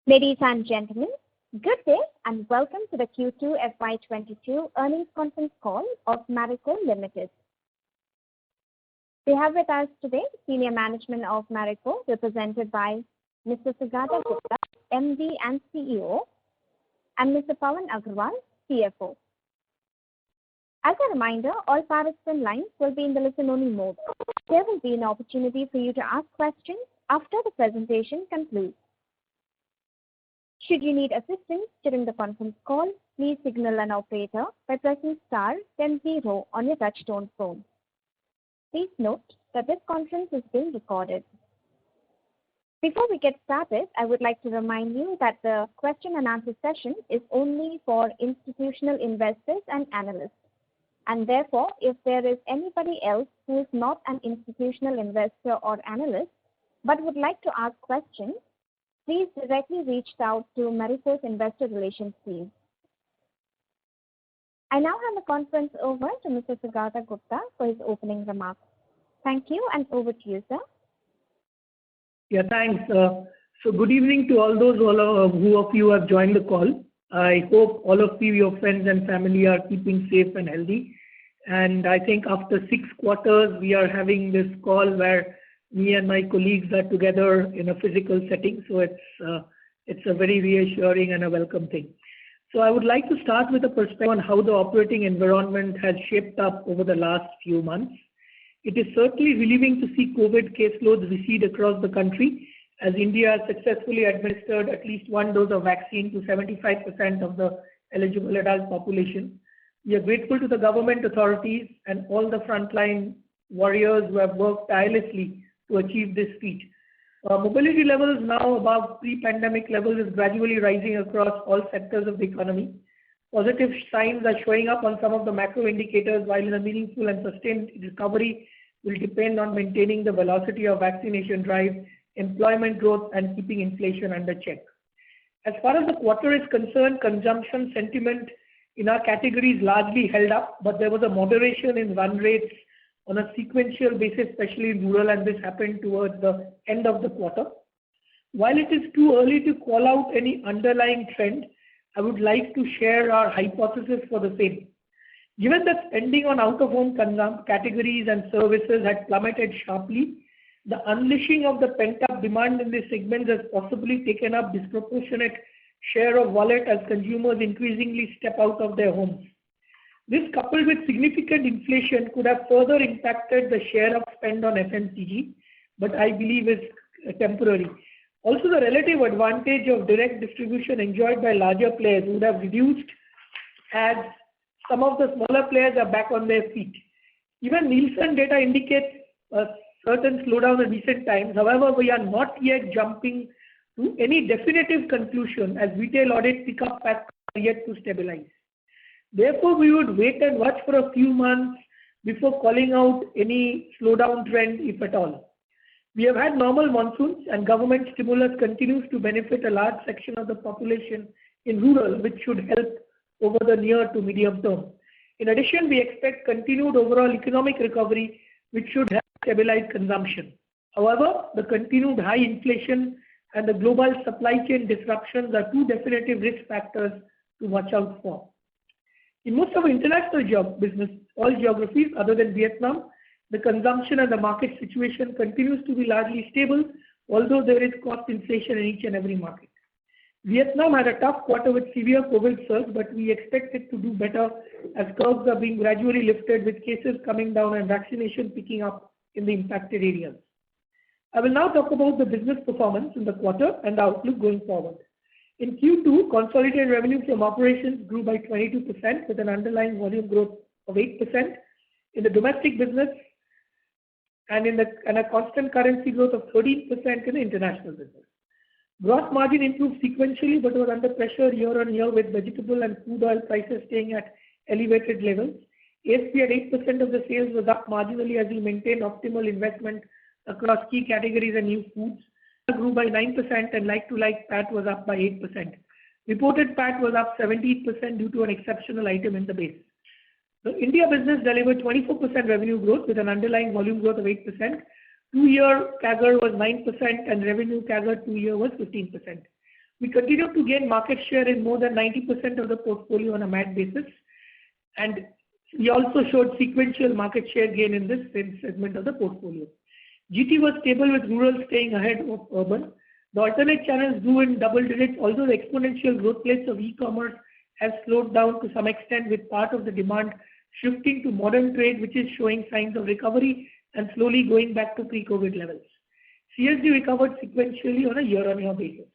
Ladies and gentlemen, good day and welcome to the Q2 FY22 earnings conference call of Marico Limited. We have with us today senior management of Marico, represented by Mr. Saugata Gupta, MD and CEO, and Mr. Pawan Agrawal, CFO. As a reminder, all participant lines will be in the listen-only mode. There will be an opportunity for you to ask questions after the presentation concludes. Should you need assistance during the conference call, please signal an operator by pressing star then 0 on your touchtone phone. Please note that this conference is being recorded. Before we get started, I would like to remind you that the question and answer session is only for institutional investors and analysts. And therefore, if there is anybody else who is not an institutional investor or analyst but would like to ask questions, please directly reach out to Marico's Investor Relations team. I now hand the conference over to Mr. Saugata Gupta for his opening remarks. Thank you, and over to you, sir. Yeah, thanks. So good evening to all who of you have joined the call. I hope all of you, your friends and family are keeping safe and healthy. And I think after 6 quarters, we are having this call where me and my colleagues are together in a physical setting. So it's a very reassuring and a welcome thing. So I would like to start with a perspective on how the operating environment has shaped up over the last few months. It is certainly relieving to see COVID caseloads recede across the country, as India has successfully administered at least 1 dose of vaccine to 75% of the eligible adult population. We are grateful to the government authorities and all the frontline warriors who have worked tirelessly to achieve this feat. Mobility levels now above pre-pandemic levels is gradually rising across all sectors of the economy. Positive signs are showing up on some of the macro indicators, while in a meaningful and sustained recovery will depend on maintaining the velocity of vaccination drive, employment growth, and keeping inflation under check. As far as the quarter is concerned, consumption sentiment in our categories largely held up, but there was a moderation in run rates on a sequential basis, especially in rural, and this happened towards the end of the quarter. While it is too early to call out any underlying trend, I would like to share our hypothesis for the same. Given that spending on out-of-home categories and services had plummeted sharply, the unleashing of the pent-up demand in this segment has possibly taken up disproportionate share of wallet as consumers increasingly step out of their homes. This, coupled with significant inflation, could have further impacted the share of spend on FMCG, but I believe it's temporary. Also, the relative advantage of direct distribution enjoyed by larger players would have reduced as some of the smaller players are back on their feet. Even Nielsen data indicates a certain slowdown in recent times. However, we are not yet jumping to any definitive conclusion as retail audit pick-up factors are yet to stabilize. Therefore, we would wait and watch for a few months before calling out any slowdown trend, if at all. We have had normal monsoons, and government stimulus continues to benefit a large section of the population in rural, which should help over the near to medium term. In addition, we expect continued overall economic recovery, which should help stabilize consumption. However, the continued high inflation and the global supply chain disruptions are 2 definitive risk factors to watch out for. In most of our international business, all geographies other than Vietnam, the consumption and the market situation continues to be largely stable, although there is cost inflation in each and every market. Vietnam had a tough quarter with severe COVID surge, but we expect it to do better as curves are being gradually lifted with cases coming down and vaccination picking up in the impacted areas. I will now talk about the business performance in the quarter and the outlook going forward. In Q2, consolidated revenue from operations grew by 22% with an underlying volume growth of 8% in the domestic business and a constant currency growth of 13% in the international business. Gross margin improved sequentially but was under pressure year on year with vegetable and food oil prices staying at elevated levels. ASP at 8% of the sales was up marginally as we maintained optimal investment across key categories and new foods. Grew by 9% and like-to-like PAT was up by 8%. Reported PAT was up 17% due to an exceptional item in the base. The India business delivered 24% revenue growth with an underlying volume growth of 8%. 2-year CAGR was 9% and revenue CAGR 2-year was 15%. We continue to gain market share in more than 90% of the portfolio on a MAT basis, and we also showed sequential market share gain in this same segment of the portfolio. GT was stable with rural staying ahead of urban. The alternate channels grew in double digits, although the exponential growth rates of e-commerce have slowed down to some extent, with part of the demand shifting to modern trade, which is showing signs of recovery and slowly going back to pre-COVID levels. CSD recovered sequentially on a year-on-year basis.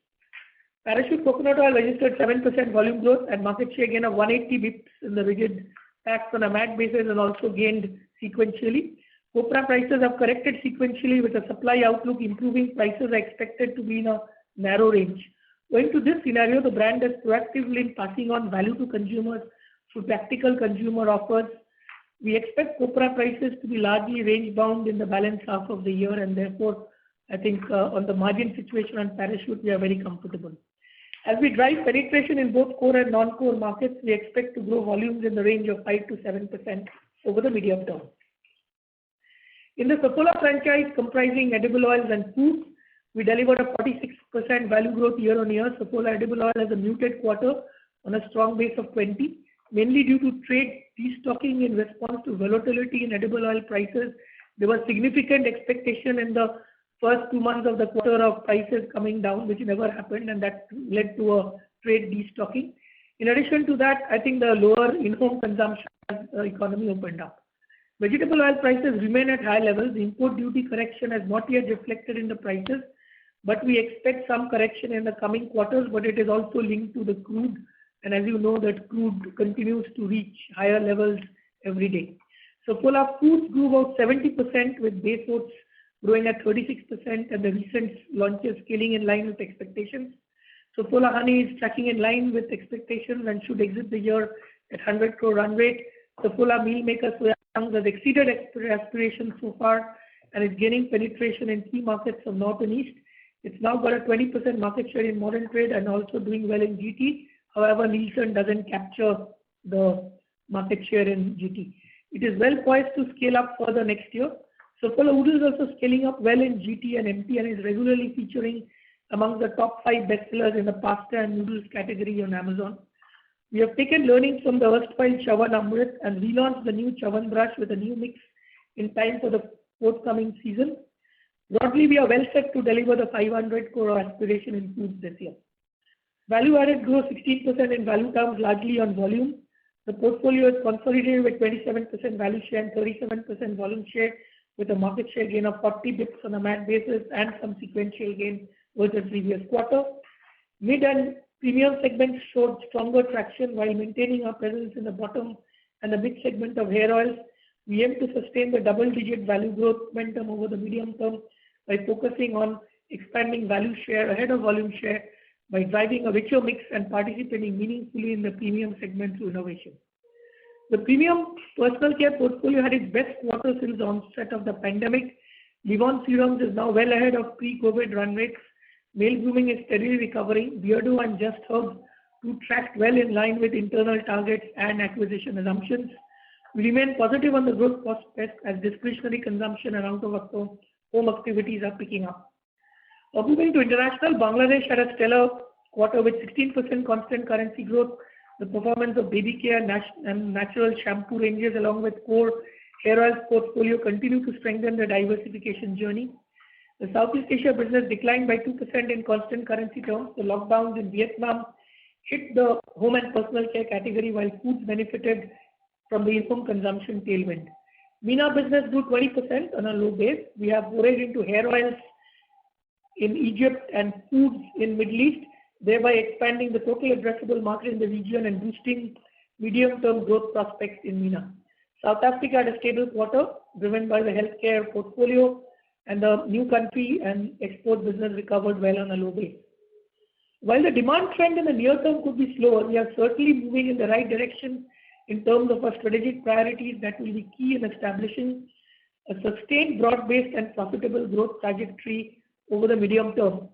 Parachute coconut oil registered 7% volume growth and market share gain of 180 bips in the rigid packs on a MAT basis, and also gained sequentially. Copra prices have corrected sequentially, with the supply outlook improving. Prices are expected to be in a narrow range. Owing to this scenario, the brand is proactively in passing on value to consumers through tactical consumer offers. We expect copra prices to be largely range bound in the balance half of the year, and therefore I think on the margin situation on Parachute we are very comfortable. As we drive penetration in both core and non-core markets, we expect to grow volumes in the range of 5 to 7% over the medium term. In the Saffola franchise, comprising edible oils and foods, we delivered a 46% value growth year-on-year. Saffola edible oil has a muted quarter on a strong base of 20, mainly due to trade destocking in response to volatility in edible oil prices. There was significant expectation in the first 2 months of the quarter of prices coming down, which never happened, and that led to a trade destocking. In addition to that, I think the lower in-home consumption as the economy opened up. Vegetable oil prices remain at high levels. The import duty correction has not yet reflected in the prices, but we expect some correction in the coming quarters, but it is also linked to the crude. And as you know, that crude continues to reach higher levels every day. Saffola Foods grew about 70%, with base oats growing at 36%, and the recent launches scaling in line with expectations. Saffola Honey is tracking in line with expectations and should exit the year at 100 crore run rate. Saffola Meal Maker Soya Chunks has exceeded aspirations so far and is gaining penetration in key markets of North and East. It's now got a 20% market share in modern trade and also doing well in GT. However, Nielsen doesn't capture the market share in GT. It is well poised to scale up further next year. Saffola Oodles is also scaling up well in GT and MT and is regularly featuring among the top 5 bestsellers in the pasta and noodles category on Amazon. We have taken learnings from the erstwhile Chavan Amrit and relaunched the new Chavan Brush with a new mix in time for the forthcoming season. Broadly, we are well set to deliver the 500 crore aspiration in foods this year. Value added grew 16% in value terms, largely on volume. The portfolio is consolidated with 27% value share and 37% volume share, with a market share gain of 40 bips on a MAT basis and some sequential gain versus previous quarter. Mid and premium segments showed stronger traction while maintaining our presence in the bottom and the mid segment of hair oils. We aim to sustain the double-digit value growth momentum over the medium term by focusing on expanding value share ahead of volume share, by driving a richer mix and participating meaningfully in the premium segment through innovation. The premium personal care portfolio had its best quarter since the onset of the pandemic. Livon Serums is now well ahead of pre-COVID run rates. Male grooming is steadily recovering. Beardo and Just Herbs do track well in line with internal targets and acquisition assumptions. We remain positive on the growth prospects as discretionary consumption and out-of-home activities are picking up. Moving to international, Bangladesh had a stellar quarter with 16% constant currency growth. The performance of baby care and natural shampoo ranges along with core hair oils portfolio continue to strengthen the diversification journey. The Southeast Asia business declined by 2% in constant currency terms. The lockdowns in Vietnam hit the home and personal care category, while foods benefited from the in-home consumption tailwind. MENA business grew 20% on a low base. We have forayed into hair oils in Egypt and foods in Middle East, thereby expanding the total addressable market in the region and boosting medium-term growth prospects in MENA. South Africa had a stable quarter, driven by the healthcare portfolio, and the new country and export business recovered well on a low base. While the demand trend in the near term could be slower, we are certainly moving in the right direction in terms of our strategic priorities that will be key in establishing a sustained, broad-based and profitable growth trajectory over the medium term.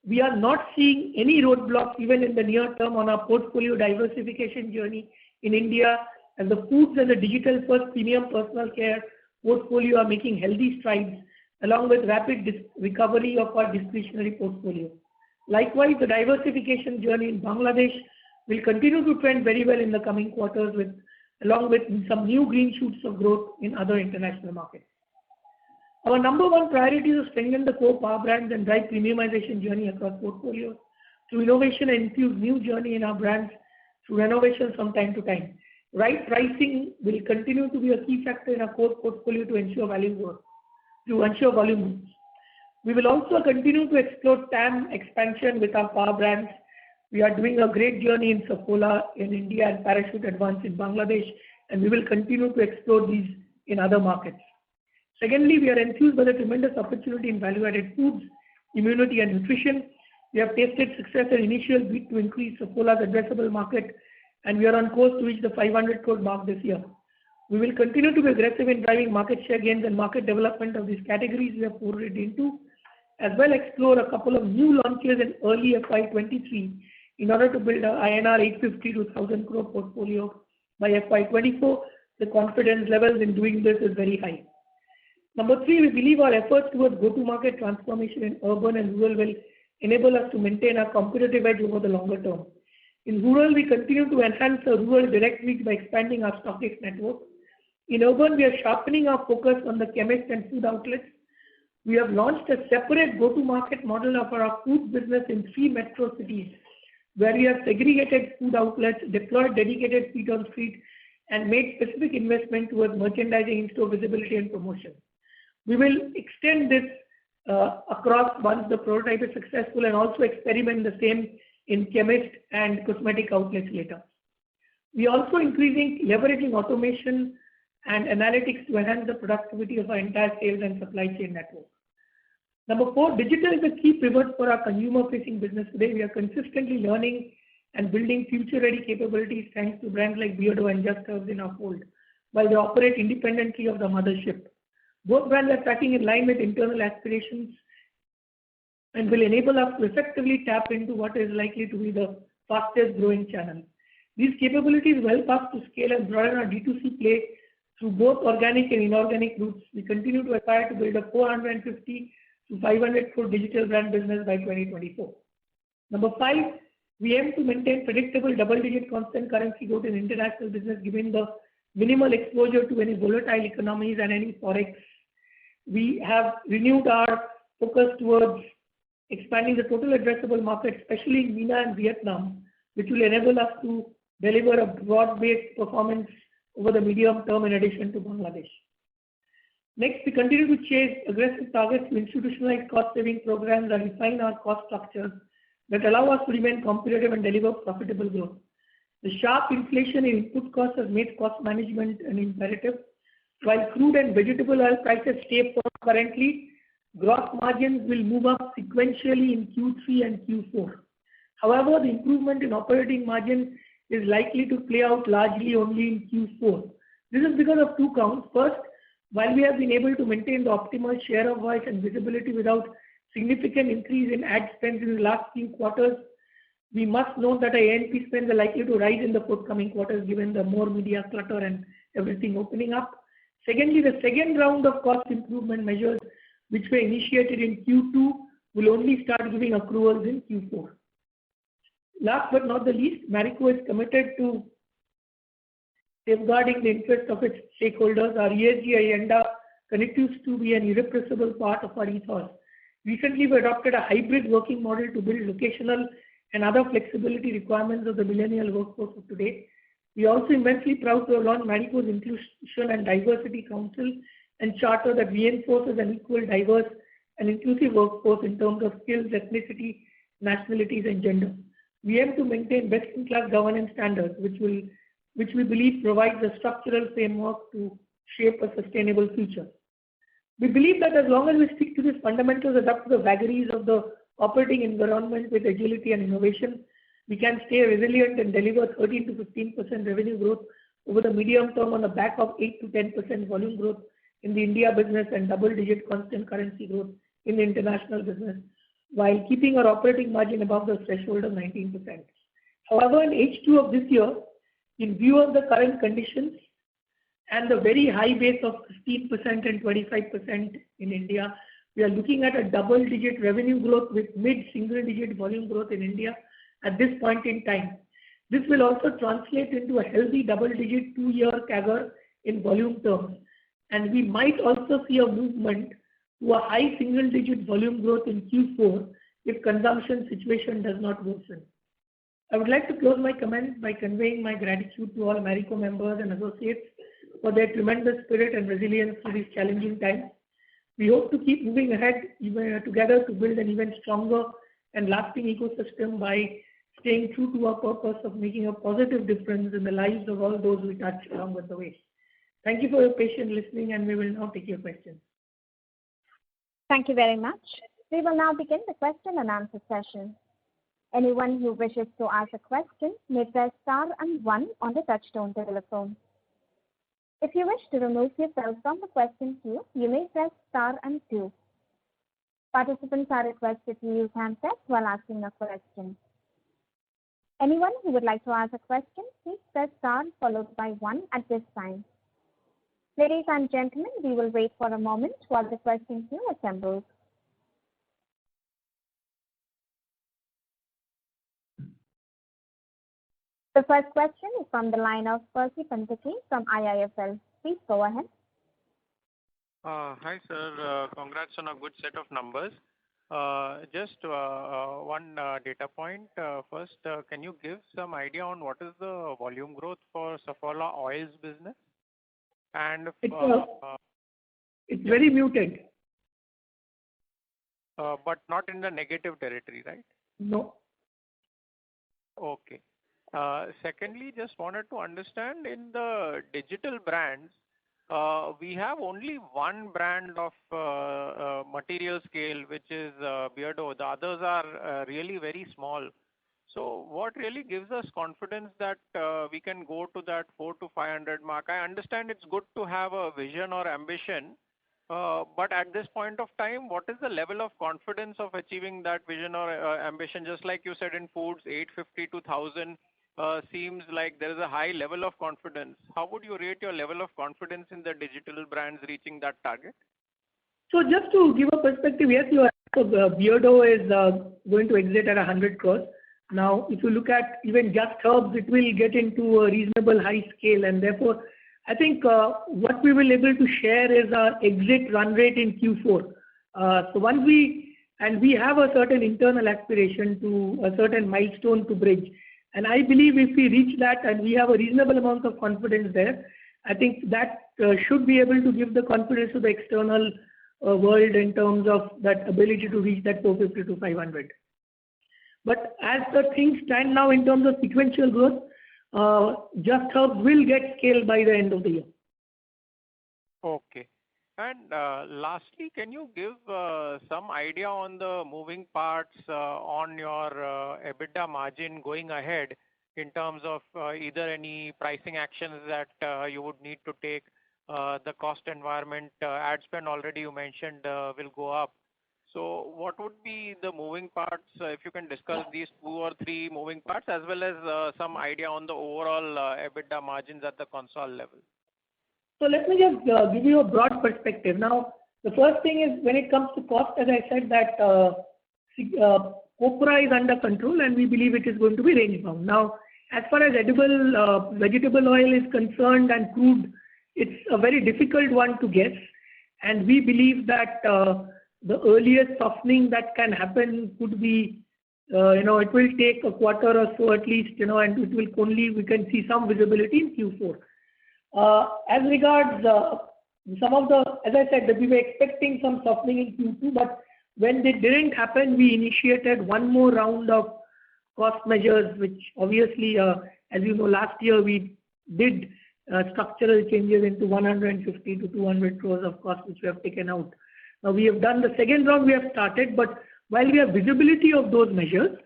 We are not seeing any roadblocks even in the near term on our portfolio diversification journey in India, and the foods and the digital-first premium personal care portfolio are making healthy strides along with rapid recovery of our discretionary portfolio. Likewise, the diversification journey in Bangladesh will continue to trend very well in the coming quarters along with some new green shoots of growth in other international markets. Our number one priority is to strengthen the core power brands and drive premiumization journey across portfolios through innovation and infuse new journey in our brands through renovation from time to time. Right pricing will continue to be a key factor in our core portfolio to ensure volume growth. We will also continue to explore TAM expansion with our power brands. We are doing a great journey in Saffola in India and Parachute Advance in Bangladesh, and we will continue to explore these in other markets. Secondly, we are enthused by the tremendous opportunity in value-added foods, immunity and nutrition. We have tasted success and initial beat to increase Saffola's addressable market, and we are on course to reach the 500 crore mark this year. We will continue to be aggressive in driving market share gains and market development of these categories we have forayed into, as well explore a couple of new launches in early FY23 in order to build a INR 850 to 1000 crore portfolio by FY24. The confidence levels in doing this is very high. Number 3, we believe our efforts towards go-to-market transformation in urban and rural will enable us to maintain our competitive edge over the longer term. In rural, we continue to enhance our rural direct reach by expanding our stockist network. In urban, we are sharpening our focus on the chemist and food outlets. We have launched a separate go-to-market model of our food business in 3 metro cities, where we have segregated food outlets, deployed dedicated feet on street, and made specific investment towards merchandising, in-store visibility and promotion. We will extend this across once the prototype is successful and also experiment the same in chemist and cosmetic outlets later. We are also leveraging automation and analytics to enhance the productivity of our entire sales and supply chain network. Number 4, digital is a key pivot for our consumer-facing business today. We are consistently learning and building future-ready capabilities thanks to brands like Beardo and Just Herbs in our fold, while they operate independently of the mothership. Both brands are tracking in line with internal aspirations and will enable us to effectively tap into what is likely to be the fastest growing channel. These capabilities will help us to scale and broaden our D2C play through both organic and inorganic routes. We continue to aspire to build a 450 to 500 crore digital brand business by 2024. Number 5, we aim to maintain predictable double-digit constant currency growth in international business given the minimal exposure to any volatile economies and any forex. We have renewed our focus towards expanding the total addressable market, especially in MENA and Vietnam, which will enable us to deliver a broad-based performance over the medium term in addition to Bangladesh. Next, we continue to chase aggressive targets to institutionalize cost-saving programs and refine our cost structures that allow us to remain competitive and deliver profitable growth. The sharp inflation in input costs has made cost management an imperative. While crude and vegetable oil prices stay firm currently, gross margins will move up sequentially in Q3 and Q4. However, the improvement in operating margin is likely to play out largely only in Q4. This is because of 2 counts. First, while we have been able to maintain the optimal share of voice and visibility without significant increase in ad spends in the last few quarters, we must note that our A&P spends are likely to rise in the forthcoming quarters given the more media clutter and everything opening up. Secondly, the second round of cost improvement measures which were initiated in Q2 will only start giving accruals in Q4. Last but not the least, Marico is committed to safeguarding the interest of its stakeholders. Our ESG agenda continues to be an irrepressible part of our ethos. Recently, we adopted a hybrid working model to build locational and other flexibility requirements of the millennial workforce of today. We are also immensely proud to have launched Marico's Inclusion and Diversity Council and charter that reinforces an equal, diverse and inclusive workforce in terms of skills, ethnicity, nationalities and gender. We aim to maintain best-in-class governance standards, which we believe provides a structural framework to shape a sustainable future. We believe that as long as we stick to these fundamentals, adapt to the vagaries of the operating environment with agility and innovation, we can stay resilient and deliver 13 to 15% revenue growth over the medium term on the back of 8 to 10% volume growth in the India business and double-digit constant currency growth in the international business, while keeping our operating margin above the threshold of 19%. However, in H2 of this year, in view of the current conditions and the very high base of 15% and 25% in India, We are looking at a double-digit revenue growth with mid-single-digit volume growth in India at this point in time. This will also translate into a healthy double-digit 2-year CAGR in volume terms, and we might also see a movement to a high single-digit volume growth in Q4 if consumption situation does not worsen. I would like to close my comments by conveying my gratitude to all Marico members and associates for their tremendous spirit and resilience through these challenging times. We hope to keep moving ahead together to build an even stronger and lasting ecosystem by staying true to our purpose of making a positive difference in the lives of all those we touch along with the way. Thank you for your patient listening, and we will now take your questions. Thank you very much. We will now begin the question and answer session. Anyone who wishes to ask a question may press star and 1 on the touchtone telephone. If you wish to remove yourself from the question queue, you may press star and 2. Participants are requested to use handsets while asking a question. Anyone who would like to ask a question, please press star followed by 1 at this time. Ladies and gentlemen, we will wait for a moment while the question queue assembles. The first question is from the line of Percy Panthaki from IIFL. Please go ahead. Hi, sir. Congrats on a good set of numbers. Just one data point. First, can you give some idea on what is the volume growth for Saffola Oils business? And it's very muted. But not in the negative territory, right? No. Okay. Secondly, just wanted to understand in the digital brands, we have only one brand of material scale, which is Beardo. The others are really very small. So what really gives us confidence that we can go to that 400 to 500 mark? I understand it's good to have a vision or ambition, but at this point of time, what is the level of confidence of achieving that vision or ambition? Just like you said in foods, 850 to 1000 seems like there is a high level of confidence. How would you rate your level of confidence in the digital brands reaching that target? So just to give a perspective, yes, you are. Beardo is going to exit at 100 crores. Now, if you look at even Just Herbs, it will get into a reasonable high scale, and therefore, I think what we will able to share is our exit run rate in Q4. So once we have a certain internal aspiration to a certain milestone to bridge, and I believe if we reach that and we have a reasonable amount of confidence there, I think that should be able to give the confidence to the external world in terms of that ability to reach that 450 to 500. But as the things stand now in terms of sequential growth, Just Herbs will get scaled by the end of the year. Okay. And lastly, can you give some idea on the moving parts on your EBITDA margin going ahead in terms of either any pricing actions that you would need to take, the cost environment, ad spend already you mentioned will go up. So what would be the moving parts, if you can discuss these 2 or 3 moving parts, as well as some idea on the overall EBITDA margins at the console level? So let me just give you a broad perspective. Now, the first thing is when it comes to cost, as I said, that copra is under control and we believe it is going to be range bound. Now, as far as edible vegetable oil is concerned and crude, it's a very difficult one to guess. And we believe that the earliest softening that can happen could be, it will take a quarter or so at least, and it will only, we can see some visibility in Q4. As regards some of the, as I said, that we were expecting some softening in Q2, but when they didn't happen, we initiated one more round of cost measures, which obviously, as you know, last year we did structural changes into 150 to 200 crores of cost, which we have taken out. Now we have done the second round, we have started, but while we have visibility of those measures,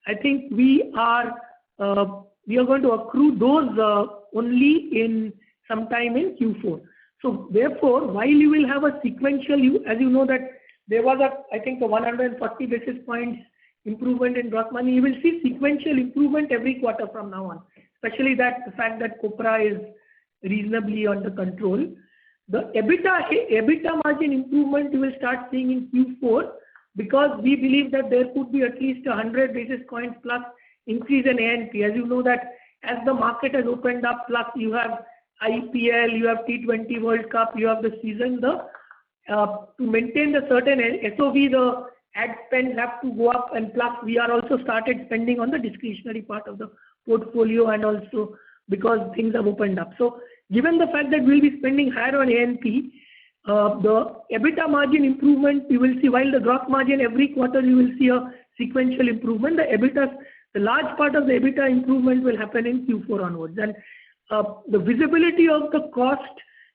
I think we are going to accrue those only in sometime in Q4. So therefore, while you will have a sequential, as you know that there was I think a 140 basis points improvement in gross margin, you will see sequential improvement every quarter from now on, especially the fact that copra is reasonably under control. The EBITDA margin improvement you will start seeing in Q4 because we believe that there could be at least 100 basis points plus increase in A&P. As you know that as the market has opened up, plus you have IPL, you have T20 World Cup, you have the season, to maintain the certain SOV, the ad spends have to go up, and plus we are also started spending on the discretionary part of the portfolio, and also because things have opened up. So given the fact that we'll be spending higher on A&P, the EBITDA margin improvement you will see, while the gross margin every quarter you will see a sequential improvement, the large part of the EBITDA improvement will happen in Q4 onwards. And the visibility of the cost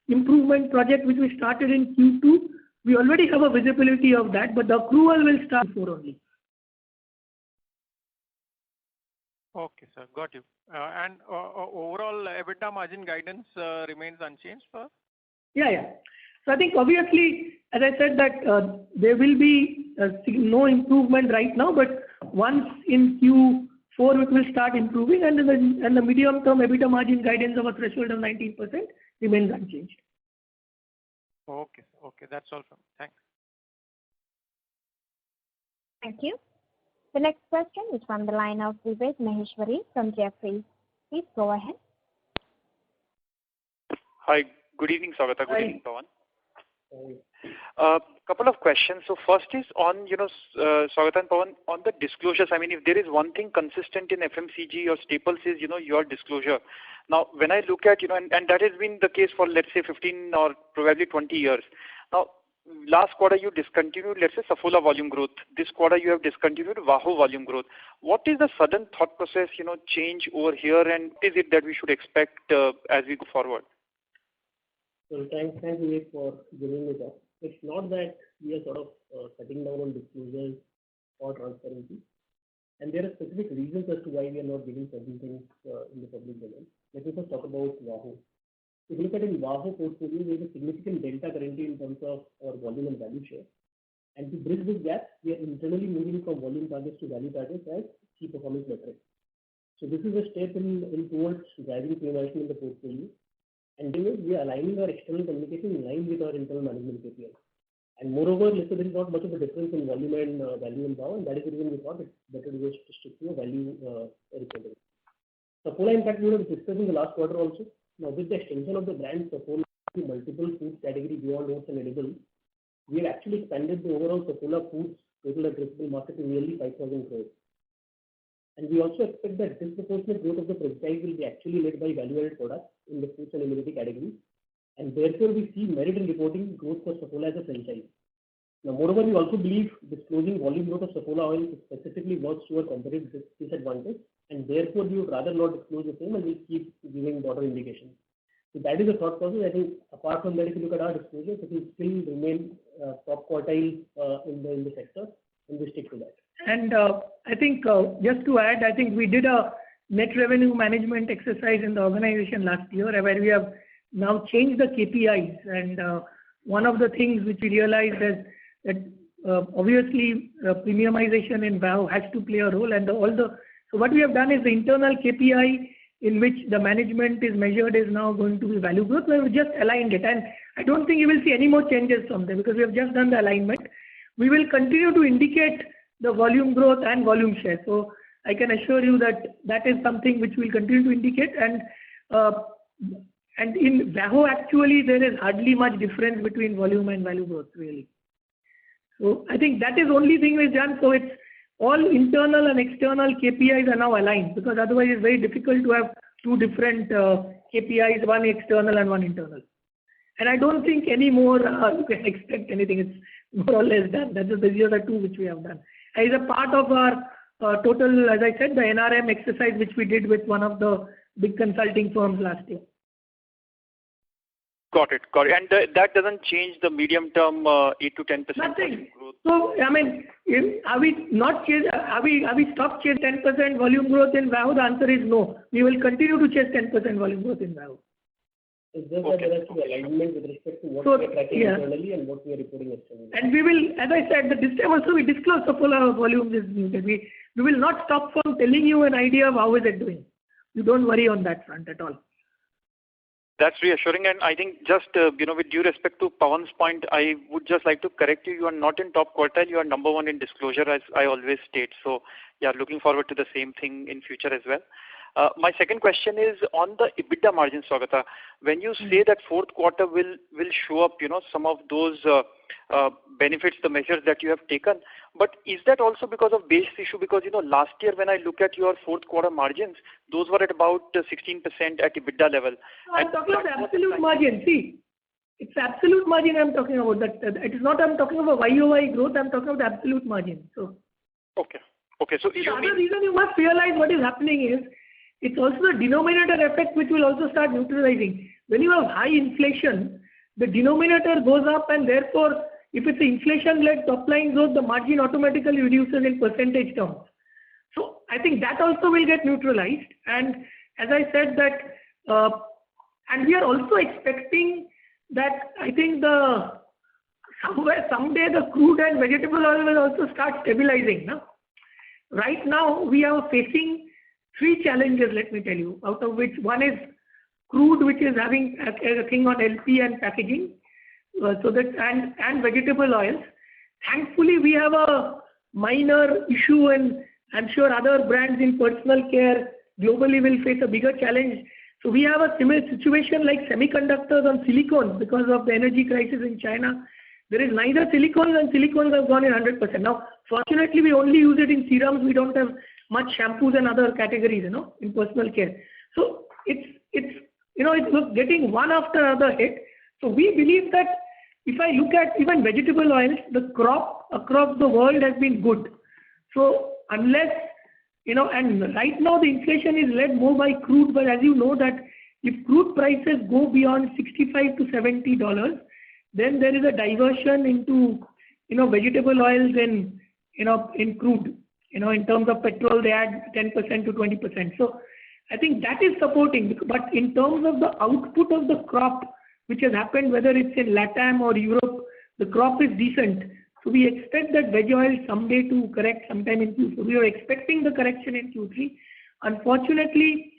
improvement project which we started in Q2, we already have a visibility of that, but the accrual will start Q4 only. Okay, sir, got you. And overall EBITDA margin guidance remains unchanged for? Yeah. So I think obviously, as I said that there will be no improvement right now, but once in Q4 it will start improving, and the medium term EBITDA margin guidance of a threshold of 19% remains unchanged. Okay, that's all from me. Thanks. Thank you. The next question is from the line of Vivek Maheshwari from Jefferies. Please go ahead. Hi, good evening, Saugata. Good evening, Pawan. Hi. Couple of questions. So first is on, Saugata and Pawan, on the disclosures. I mean, if there is one thing consistent in FMCG or staples is, your disclosure. Now, when I look at, and that has been the case for, let's say, 15 or probably 20 years. Now, last quarter you discontinued, let's say, Saffola volume growth. This quarter you have discontinued VAHO volume growth. What is the sudden thought process, change over here, and is it that we should expect as we go forward? So thanks Vivek for giving me that. It's not that we are sort of cutting down on disclosures or transparency, and there are specific reasons as to why we are not giving certain things in the public domain. Let me first talk about VAHO. If you look at in VAHO portfolio, there is a significant delta currently in terms of our volume and value share. And to bridge this gap, we are internally moving from volume targets to value targets as key performance metrics. So this is a step in towards driving premiumization in the portfolio. And then we are aligning our external communication in line with our internal management KPIs. And moreover, let's say there is not much of a difference in volume and value in VAHO, and that is the reason we thought it's better to just stick to a value reporting. Saffola, in fact, we would have discussed in the last quarter also. Now, with the extension of the brand Saffola to multiple food category beyond oats and edibles, we have actually expanded the overall Saffola Foods total addressable market to nearly 5,000 crores. And we also expect that disproportionate growth of the franchise will be actually led by value-added products in the foods and immunity category. And therefore, we see merit in reporting growth for Saffola as a franchise. Now, moreover, we also believe disclosing volume growth of Saffola oil specifically works to our competitive disadvantage. And therefore, we would rather not disclose the same and we'll keep giving broader indications. So that is the thought process. I think apart from that, if you look at our disclosures, it will still remain top quartile in the sector, and we stick to that. And I think just to add, I think we did a net revenue management exercise in the organization last year where we have now changed the KPIs. And one of the things which we realized is that obviously premiumization in VAHO has to play a role. And so what we have done is the internal KPI in which the management is measured is now going to be value growth, where we just aligned it. And I don't think you will see any more changes from there because we have just done the alignment. We will continue to indicate the volume growth and volume share. So I can assure you that that is something which we'll continue to indicate. And in VAHO, actually, there is hardly much difference between volume and value growth, really. So I think that is the only thing we've done. So it's all internal and external KPIs are now aligned, because otherwise it's very difficult to have two different KPIs, one external and one internal. And I don't think any more you can expect anything. It's more or less done. These are the two which we have done. As a part of our total, as I said, the NRM exercise which we did with one of the big consulting firms last year. Got it. And that doesn't change the medium term 8 to 10% Nothing. growth. So, I mean, are we stopped chase 10% volume growth in VAHO? The answer is no. We will continue to chase 10% volume growth in VAHO. It's just that there has to be alignment with respect to what we are tracking internally and what we are reporting externally. And we will, as I said, this time also we disclose Saffola volumes is muted. We will not stop from telling you an idea of how is it doing. You don't worry on that front at all. That's reassuring, and I think just with due respect to Pawan's point, I would just like to correct you. You are not in top quartile. You are number one in disclosure, as I always state. So, yeah, looking forward to the same thing in future as well. My second question is on the EBITDA margin, Saugata. When you say that fourth quarter will show up, some of those benefits, the measures that you have taken, but is that also because of base issue? Because last year when I look at your fourth quarter margins, those were at about 16% at EBITDA level. No, I'm talking about absolute margin. See, it's absolute margin I'm talking about. That it is not. I'm talking about YOY growth. I'm talking about absolute margin. So. Okay. So the other reason you must realize what is happening is it's also the denominator effect which will also start neutralizing. When you have high inflation, the denominator goes up, and therefore, if it's inflation-led top line growth, the margin automatically reduces in percentage terms. So I think that also will get neutralized. And as I said that, and we are also expecting that I think someday the crude and vegetable oil will also start stabilizing. No? Right now, we are facing three challenges, let me tell you, out of which one is crude, which is having a thing on LP and packaging, and vegetable oils. Thankfully, we have a minor issue, and I'm sure other brands in personal care globally will face a bigger challenge. So we have a similar situation like semiconductors on silicone because of the energy crisis in China. There is neither silicones, and silicones have gone in 100%. Now, fortunately, we only use it in serums. We don't have much shampoos and other categories, in personal care. So it's getting one after another hit. So we believe that if I look at even vegetable oils, the crop across the world has been good. So unless, and right now the inflation is led more by crude, but as you know that if crude prices go beyond $65 to $70, then there is a diversion into, vegetable oils in crude. In terms of petrol, they add 10% to 20%. So I think that is supporting. But in terms of the output of the crop, which has happened, whether it's in LATAM or Europe, the crop is decent. So we expect that veg oil someday to correct sometime in Q4. We are expecting the correction in Q3. Unfortunately,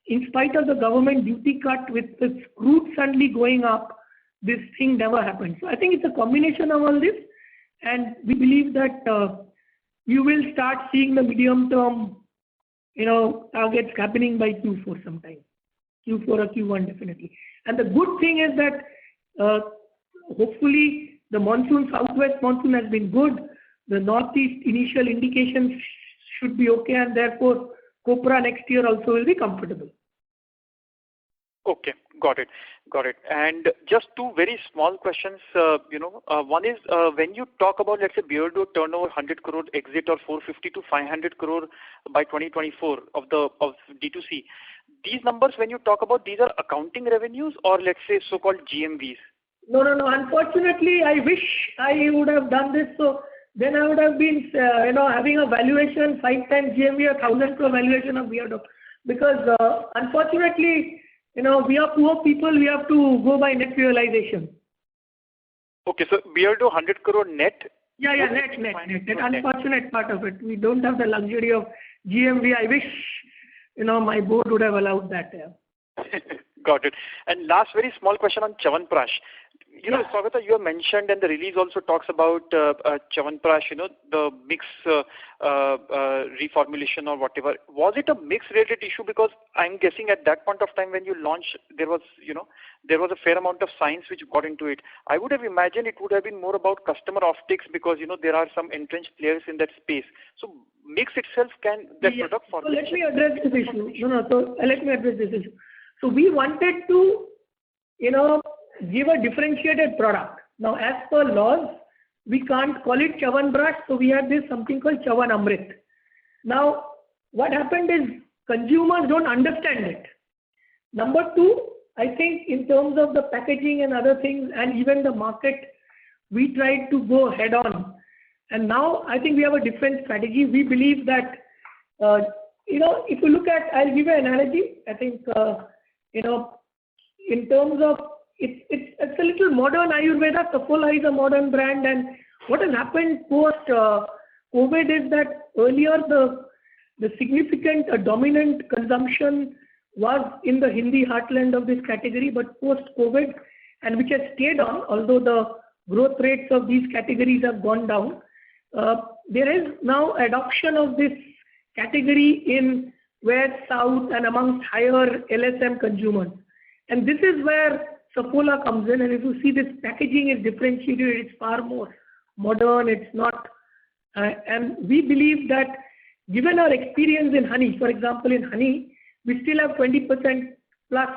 in spite of the government duty cut with the crude suddenly going up, this thing never happened. So I think it's a combination of all this, and we believe that you will start seeing the medium-term, targets happening by Q4 sometime. Q4 or Q1 definitely. And the good thing is that hopefully the southwest monsoon has been good. The northeast initial indications should be okay, and therefore copra next year also will be comfortable. Okay, got it. And just two very small questions. One is when you talk about, let's say, Beardo turnover 100 crore exit or 450 to 500 crore by 2024 of D2C. These numbers, when you talk about, these are accounting revenues or let's say so-called GMVs? No. Unfortunately, I wish I would have done this. So then I would have been, having a valuation 5 times GMV, 1,000 crore valuation of Beardo. Because unfortunately, we are poor people. We have to go by net realization. Okay, so Beardo 100 crore net? Yeah, net. That unfortunate part of it. We don't have the luxury of GMV. I wish, my board would have allowed that. Yeah. Got it. And last very small question on Chyawanprash. Saugata, you have mentioned, and the release also talks about Chyawanprash, the mix reformulation or whatever. Was it a mix-related issue? Because I'm guessing at that point of time when you launched, there was a fair amount of science which got into it. I would have imagined it would have been more about customer offtakes because, there are some entrenched players in that space. So mix itself product formulation. So let me address this issue. So let me address this issue. So we wanted to, give a differentiated product. Now, as per laws, we can't call it Chyawanprash, so we had something called Chyawanamrit. Now, what happened is consumers don't understand it. Number two, I think in terms of the packaging and other things, and even the market, we tried to go head on. And now I think we have a different strategy. We believe that, if you look at, I'll give you an analogy. I think, in terms of, it's a little modern Ayurveda. Saffola is a modern brand, and what has happened post COVID is that earlier the significant dominant consumption was in the Hindi heartland of this category, but post-COVID, and which has stayed on, although the growth rates of these categories have gone down, there is now adoption of this category in West, South, and amongst higher LSM consumers. And this is where Saffola comes in, and if you see this packaging is differentiated, it's far more modern, it's not, and we believe that given our experience in honey, for example, in honey, we still have 20% plus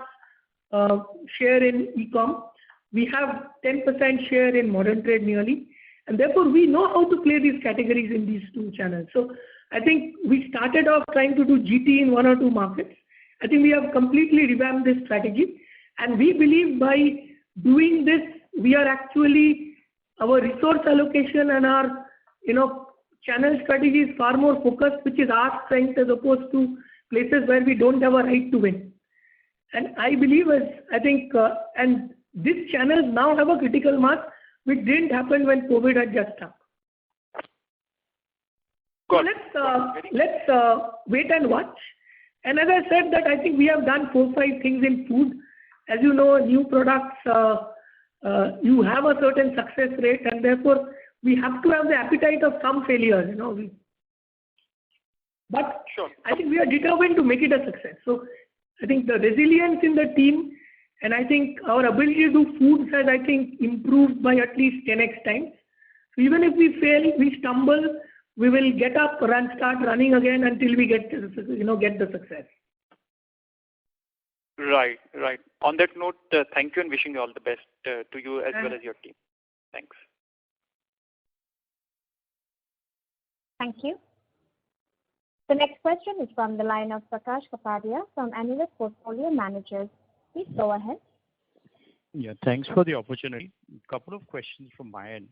share in e-com. We have 10% share in modern trade nearly, and therefore we know how to play these categories in these two channels. So I think we started off trying to do GT in 1 or 2 markets. I think we have completely revamped this strategy, and we believe by doing this, we are actually, our resource allocation and our channel strategy is far more focused, which is our strength as opposed to places where we don't have a right to win. And I believe and these channels now have a critical mass, which didn't happen when COVID had just started. So let's wait and watch. And as I said that I think we have done 4-5 things in food. As you know, new products, you have a certain success rate, and therefore we have to have the appetite of some failures, But sure. I think we are determined to make it a success. So I think the resilience in the team, and I think our ability to do foods has, I think, improved by at least 10x times. So even if we fail, we stumble, we will get up and start running again until we get the success. Right. On that note, thank you and wishing you all the best to you as well as your team. Thanks. Thank you. The next question is from the line of Prakash Kapadia from Anived Portfolio Managers. Please go ahead. Yeah, thanks for the opportunity. A couple of questions from my end.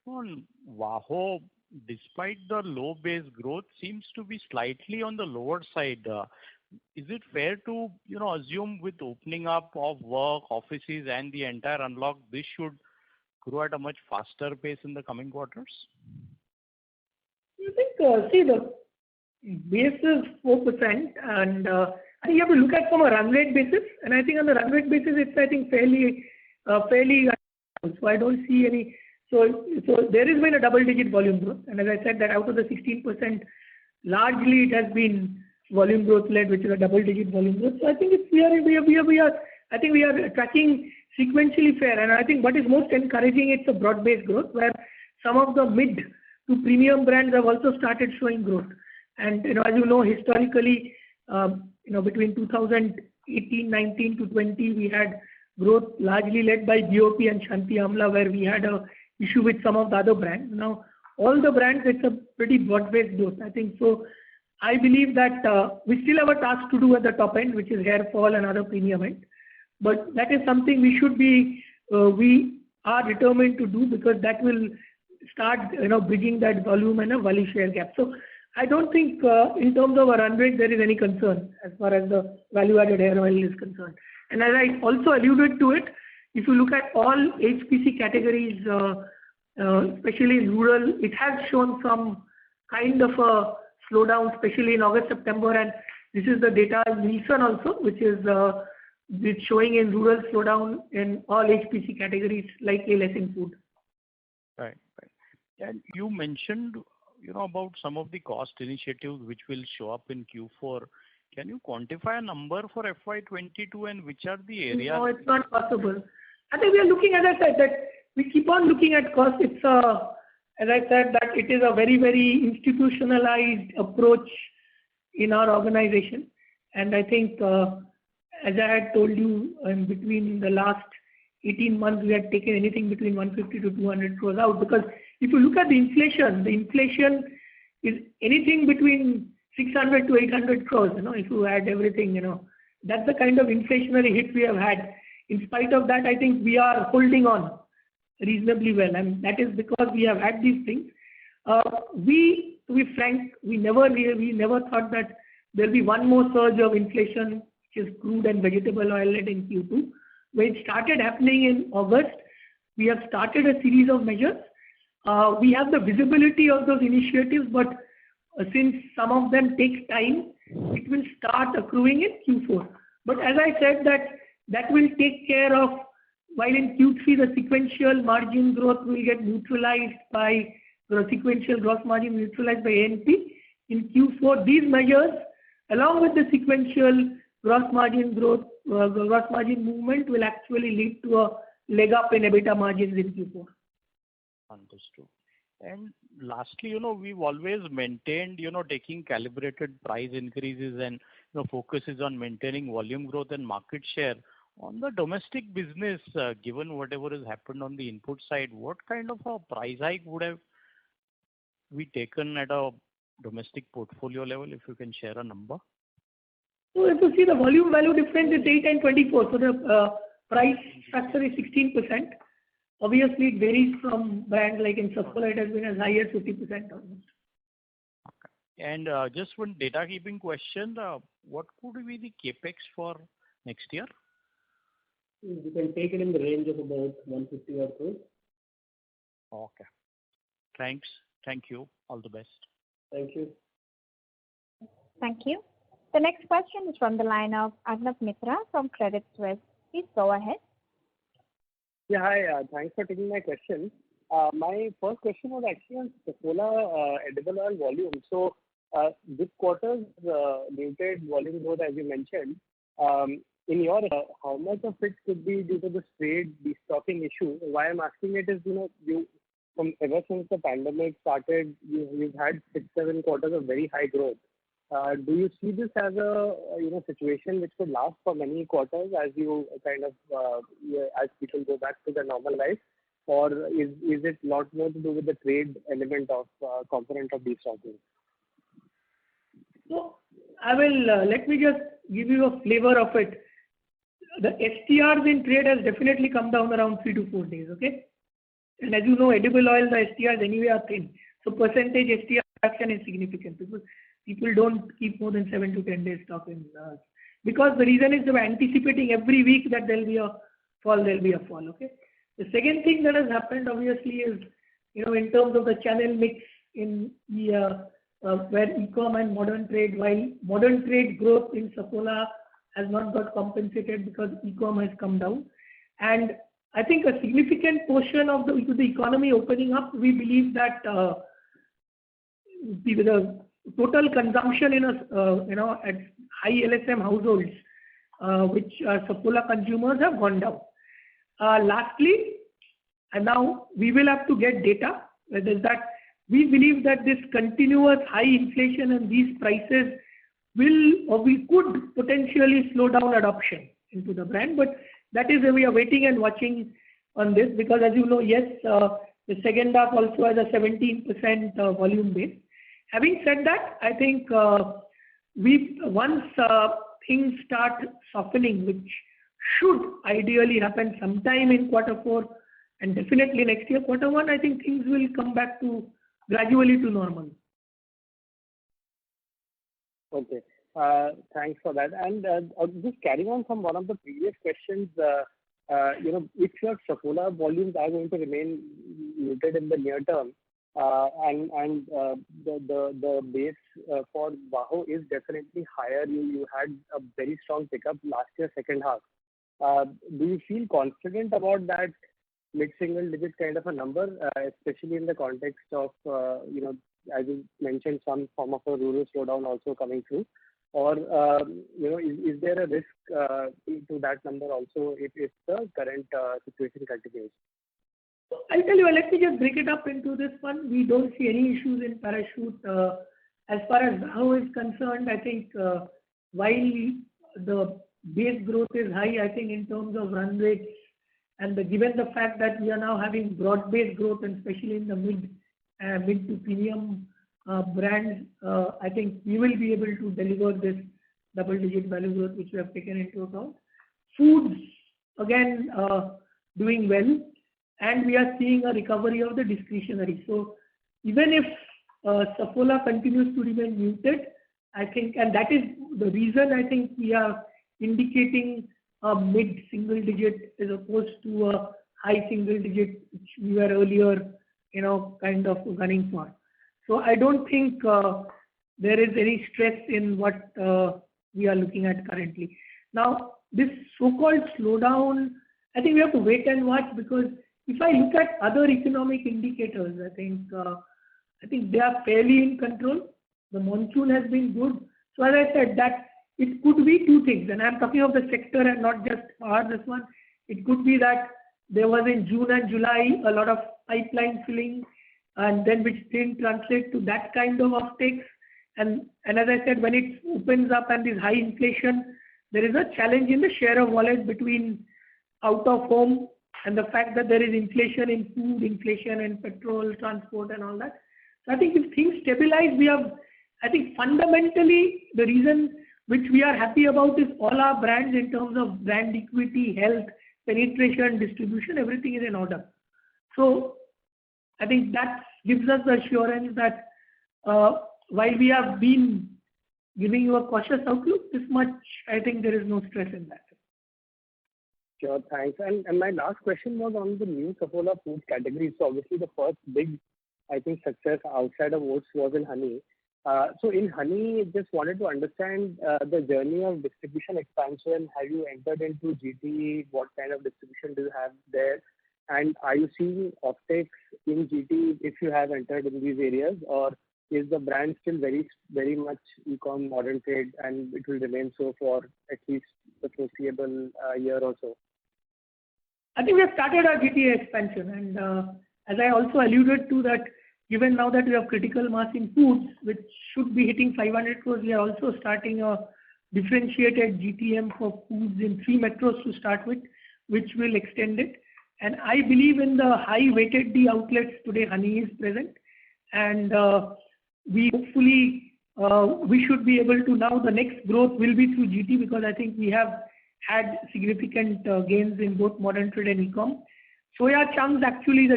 On VAHO, despite the low base growth, seems to be slightly on the lower side. Is it fair to assume with opening up of work, offices, and the entire unlock, this should grow at a much faster pace in the coming quarters? I think, see, the base is 4%, and I think you have to look at from a run rate basis, and I think on the run rate basis, it's, I think, fairly, so I don't see any, so there has been a double-digit volume growth, and as I said that out of the 16%, largely it has been volume growth led, which is a double-digit volume growth. So I think we are tracking sequentially fair, and I think what is most encouraging, it's a broad-based growth where some of the mid to premium brands have also started showing growth. And as you know, historically, between 2018, 19 to 20, we had growth largely led by BOP and Shanti Amla, where we had a issue with some of the other brands. Now, all the brands, it's a pretty broad-based growth. I think so. I believe that we still have a task to do at the top end, which is hair fall and other premium end. But that is something we should be, we are determined to do, because that will start, bridging that volume and a value share gap. So I don't think in terms of a run rate, there is any concern as far as the value-added hair oil is concerned. And as I also alluded to it, if you look at all HPC categories, especially in rural, it has shown some kind of a slowdown, especially in August, September, and this is the data in Nielsen also, which is it's showing in rural slowdown in all HPC categories, likely less in food. Right. And you mentioned, about some of the cost initiatives which will show up in Q4. Can you quantify a number for FY22 and which are the areas? No, it's not possible. I think we are looking, as I said, that we keep on looking at cost. It's as I said, that it is a very, very institutionalized approach in our organization. And I think, as I had told you, between the last 18 months, we had taken anything between 150 to 200 crores out. Because if you look at the inflation is anything between 600 to 800 crores, if you add everything, that's the kind of inflationary hit we have had. In spite of that, I think we are holding on reasonably well, and that is because we have had these things. To be frank, we never thought that there'll be one more surge of inflation, which is crude and vegetable oil led in Q2. When it started happening in August, we have started a series of measures. We have the visibility of those initiatives, but since some of them take time, it will start accruing in Q4. But as I said, that will take care of, while in Q3 the sequential margin growth will get neutralized by the sequential gross margin neutralized by A&P. In Q4, these measures, along with the sequential gross margin growth, gross margin movement, will actually lead to a leg up in EBITDA margins in Q4. Understood. And lastly, we've always maintained, taking calibrated price increases and focuses on maintaining volume growth and market share. On the domestic business, given whatever has happened on the input side, what kind of a price hike would have we taken at a domestic portfolio level, if you can share a number? So if you see the volume value difference is 8 and 24, so the price structure is 16%. Obviously, it varies from brands, like in Saffola, it has been as high as 50% almost. Okay. And just one data keeping question, what could be the capex for next year? You can take it in the range of about 150 or so. Okay. Thanks. Thank you. All the best. Thank you. Thank you. The next question is from the line of Arnab Mitra from Credit Suisse. Please go ahead. Yeah, hi. Thanks for taking my question. My first question was actually on Saffola edible oil volume. So this quarter's muted volume growth, as you mentioned, in your how much of it could be due to the trade destocking issue? Why I'm asking it is, you from ever since the pandemic started, you've had 6-7 quarters of very high growth. Do you see this as a situation which could last for many quarters as you kind of as people go back to their normal life, or is it a lot more to do with the trade element of component of destocking? So I will let me just give you a flavor of it. The STRs in trade has definitely come down around 3 to 4 days. Okay, and as you know, edible oil, the STRs anyway are thin, so percentage STR reduction is significant because people don't keep more than 7 to 10 days stock in because the reason is they were anticipating every week that there'll be a fall. Okay. The second thing that has happened obviously is, in terms of the channel mix in the where e-com and modern trade, while modern trade growth in Saffola has not got compensated because e-com has come down, and I think a significant portion of the economy opening up, we believe that the total consumption in at high LSM households, which Saffola consumers have gone down. Lastly, and now we will have to get data, is that we believe that this continuous high inflation and these prices will or we could potentially slow down adoption into the brand, but that is where we are waiting and watching on this because, as you know, yes, the second half also has a 17% volume base. Having said that, I think once things start softening, which should ideally happen sometime in Q4 and definitely next year Q1, I think things will come back to gradually to normal. Okay. Thanks for that. And just carrying on from one of the previous questions, if your Saffola volumes are going to remain muted in the near term, and the base for VAHO is definitely higher. You had a very strong pickup last year, second half. Do you feel confident about that mid-single digit kind of a number, especially in the context of, as you mentioned, some form of a rural slowdown also coming through? Or, is there a risk to that number also if the current situation continues? I'll tell you, let me just break it up into this one. We don't see any issues in Parachute. As far as VAHO is concerned, I think while the base growth is high, I think in terms of run rates, and given the fact that we are now having broad-based growth, and especially in the mid to premium brands, I think we will be able to deliver this double-digit value growth which we have taken into account. Foods, again, doing well, and we are seeing a recovery of the discretionary. So even if Saffola continues to remain muted, I think, and that is the reason I think we are indicating a mid-single digit as opposed to a high single digit, which we were earlier, kind of gunning for. So I don't think there is any stress in what we are looking at currently. Now, this so-called slowdown, I think we have to wait and watch, because if I look at other economic indicators, I think they are fairly in control. The monsoon has been good. So as I said, that it could be two things, and I'm talking of the sector and not just this one. It could be that there was in June and July a lot of pipeline filling, and then which didn't translate to that kind of offtakes. And as I said, when it opens up and there's high inflation, there is a challenge in the share of wallet between out of home and the fact that there is inflation in food, inflation in petrol, transport and all that. So I think if things stabilize, I think fundamentally the reason which we are happy about is all our brands in terms of brand equity, health, penetration, distribution, everything is in order. So I think that gives us the assurance that while we have been giving you a cautious outlook, this much, I think there is no stress in that. Sure, thanks. And my last question was on the new Saffola food category. So obviously the first big, I think, success outside of oats was in honey. So in honey, just wanted to understand the journey of distribution expansion. Have you entered into GT? What kind of distribution do you have there? And are you seeing offtakes in GT if you have entered in these areas, or is the brand still very much e-com modern trade and it will remain so for at least the foreseeable year or so? I think we have started our GT expansion, and as I also alluded to that, given now that we have critical mass in foods, which should be hitting 500 crores, we are also starting a differentiated GTM for foods in 3 metros to start with, which will extend it. And I believe in the high weighted D outlets today, honey is present, and we hopefully we should be able to, now the next growth will be through GT, because I think we have had significant gains in both modern trade and e-com. Soya chunks actually is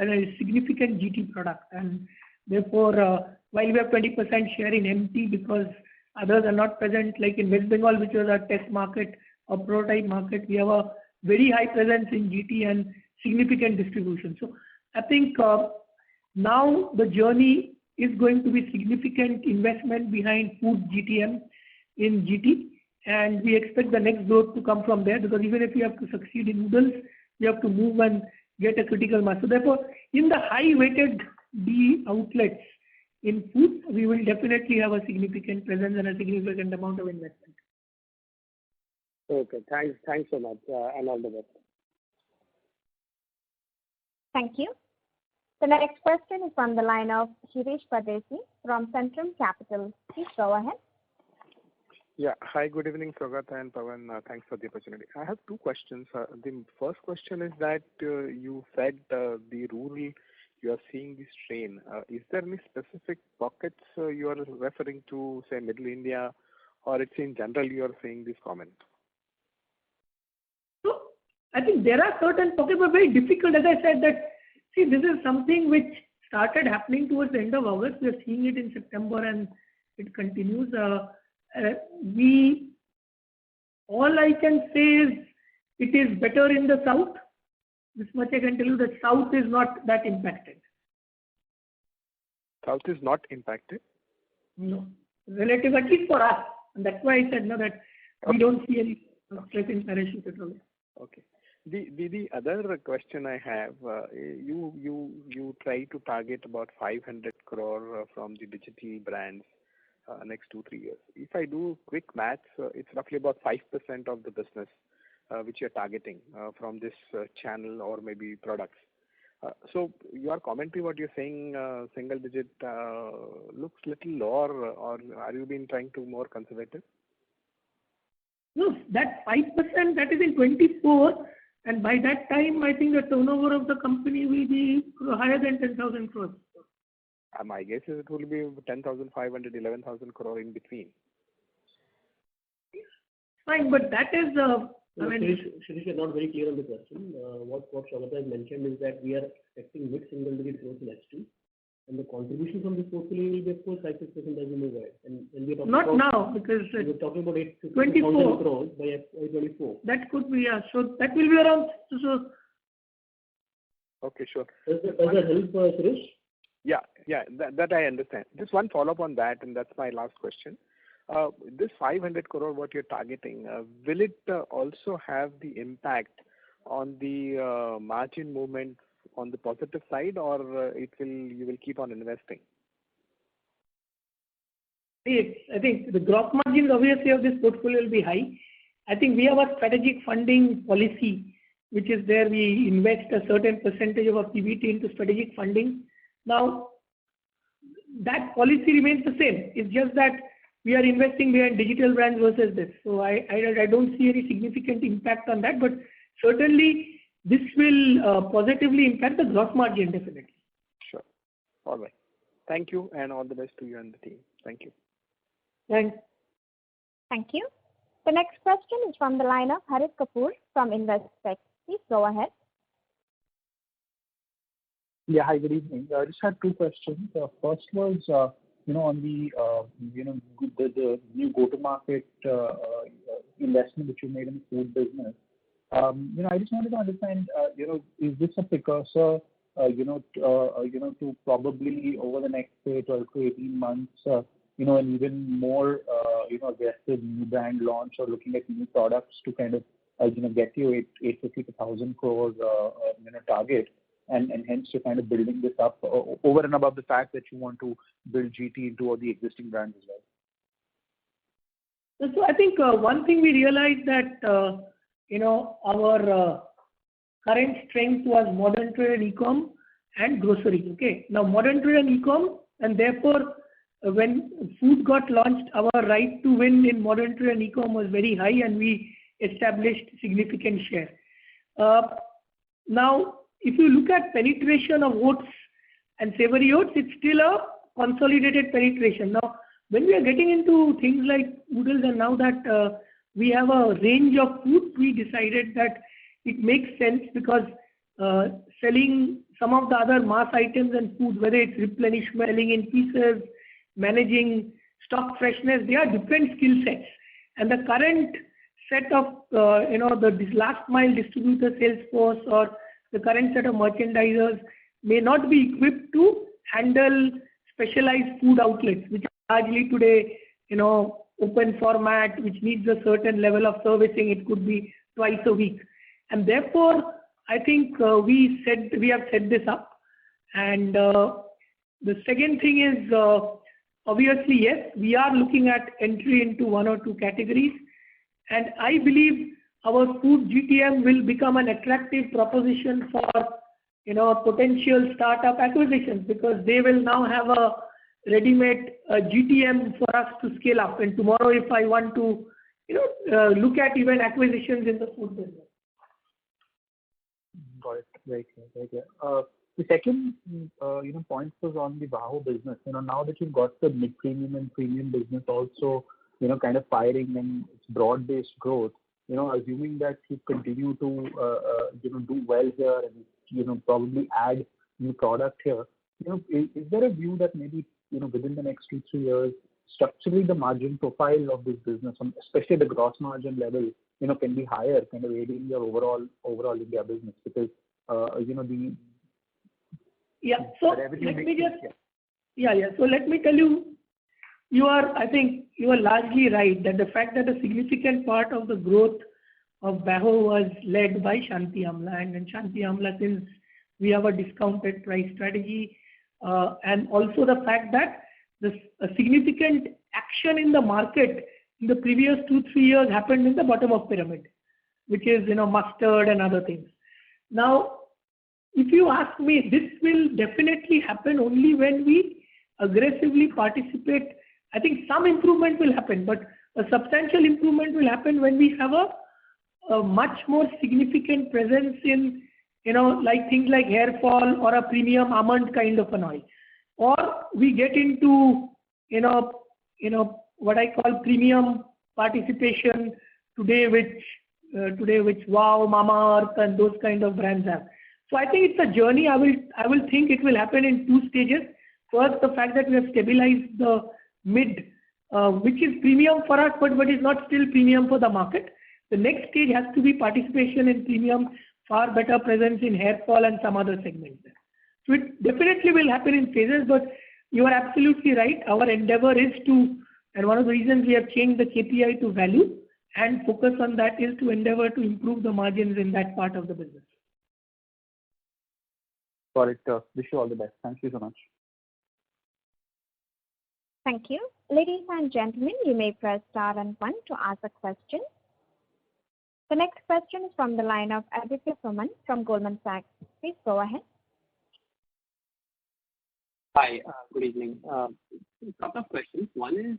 a significant GT product, and therefore while we have 20% share in MT because others are not present, like in West Bengal, which was our test market or prototype market, we have a very high presence in GT and significant distribution. So I think now the journey is going to be significant investment behind food GTM in GT, and we expect the next growth to come from there, because even if you have to succeed in noodles, you have to move and get a critical mass. So therefore, in the high weighted D outlets in food, we will definitely have a significant presence and a significant amount of investment. Okay, thanks so much, and all the best. Thank you. The next question is from the line of Shirish Padesi from Centrum Capital. Please go ahead. Yeah. Hi, good evening, Saugata and Pawan. Thanks for the opportunity. I have 2 questions. The first question is that you said the rural, you are seeing this strain. Is there any specific pockets you are referring to, say, Middle India, or it's in general you are saying this comment? So I think there are certain pockets, but very difficult. As I said that, see, this is something which started happening towards the end of August. We are seeing it in September and it continues. All I can say is it is better in the south. This much I can tell you, that south is not that impacted. South is not impacted? No, relative, at least for us. And that's why I said no, that we don't see any stress in parachute at all. Okay. The other question I have, you try to target about 500 crore from the digital brands next 2-3 years. If I do quick maths, it's roughly about 5% of the business which you're targeting from this channel or maybe products. So your commentary, what you're saying, single digit looks little lower, or are you been trying to more conservative? No, that 5% that is in 24, and by that time I think the turnover of the company will be higher than 10,000 crores. My guess is it will be 10,500, 11,000 crore in between. Fine, but that is, Shirish is not very clear on the question. What Saugata has mentioned is that we are expecting mid-single digit growth in H2, and the contribution from this portfolio will be of course 5-6% as we move ahead. And we are talking not about, now, because we're talking about 24 crores by FY24. That could be, so that will be around. So okay, sure. Does that help, Shirish? Yeah, that I understand. Just one follow-up on that, and that's my last question. This 500 crore what you're targeting, will it also have the impact on the margin movement on the positive side, or you will keep on investing? I think the gross margins obviously of this portfolio will be high. I think we have a strategic funding policy, which is there we invest a certain percentage of our PBT into strategic funding. Now, that policy remains the same. It's just that we are investing behind digital brands versus this. So I don't see any significant impact on that, but certainly this will positively impact the gross margin definitely. Sure. All right. Thank you, and all the best to you and the team. Thank you. Thanks. Thank you. The next question is from the line of Harit Kapoor from Investec. Please go ahead. Yeah, hi, good evening. I just had two questions. First was, on the, the new go-to-market investment which you made in the food business. I just wanted to understand, is this a precursor, to probably over the next, say, 12 to 18 months, an even more, aggressive new brand launch or looking at new products to kind of, get you 850 to 1,000 crores, target, and hence you're kind of building this up over and above the fact that you want to build GT into all the existing brands as well? So I think one thing we realized that, our current strength was modern trade and e-com and grocery. Okay. Now modern trade and e-com, and therefore when food got launched, our right to win in modern trade and e-com was very high, and we established significant share. Now, if you look at penetration of oats and savory oats, it's still a consolidated penetration. Now, when we are getting into things like noodles, and now that we have a range of foods, we decided that it makes sense because selling some of the other mass items and food, whether it's replenishment, selling in pieces, managing stock freshness, they are different skill sets. And the current set of, the last mile distributor sales force or the current set of merchandisers may not be equipped to handle specialized food outlets, which are largely today, open format, which needs a certain level of servicing. It could be twice a week. And therefore, I think we have set this up. And the second thing is, obviously, yes, we are looking at entry into one or two categories. And I believe our food GTM will become an attractive proposition for, potential startup acquisitions, because they will now have a ready-made GTM for us to scale up. And tomorrow, if I want to, look at even acquisitions in the food business. Got it. Very clear. The second, point was on the VAHO business. Now that you've got the mid-premium and premium business also, kind of firing and it's broad-based growth, assuming that you continue to, do well here and, probably add new product here, is there a view that maybe, within the next 2-3 years, structurally the margin profile of this business, especially the gross margin level, can be higher, kind of aiding your overall India business? Because, So let me just, So let me tell you, I think you are largely right that the fact that a significant part of the growth of VAHO was led by Shanti Amla, and Shanti Amla, since we have a discounted price strategy, and also the fact that a significant action in the market in the previous 2-3 years happened in the bottom of pyramid, which is, mustard and other things. Now, if you ask me, this will definitely happen only when we aggressively participate. I think some improvement will happen, but a substantial improvement will happen when we have a much more significant presence in, like things like hair fall or a premium almond kind of an oil. Or we get into, what I call premium participation today, which Wow, Mamaearth and those kind of brands have. So I think it's a journey. I will think it will happen in 2 stages. First, the fact that we have stabilized the mid, which is premium for us, but is not still premium for the market. The next stage has to be participation in premium, far better presence in hair fall and some other segments there. So it definitely will happen in phases, but you are absolutely right. Our endeavor is to And one of the reasons we have changed the KPI to value and focus on that is to endeavor to improve the margins in that part of the business. Got it. Wish you all the best. Thank you so much. Thank you. Ladies and gentlemen, you may press star and 1 to ask a question. The next question is from the line of Aditya Suman from Goldman Sachs. Please go ahead. Hi, good evening. A couple of questions. One is,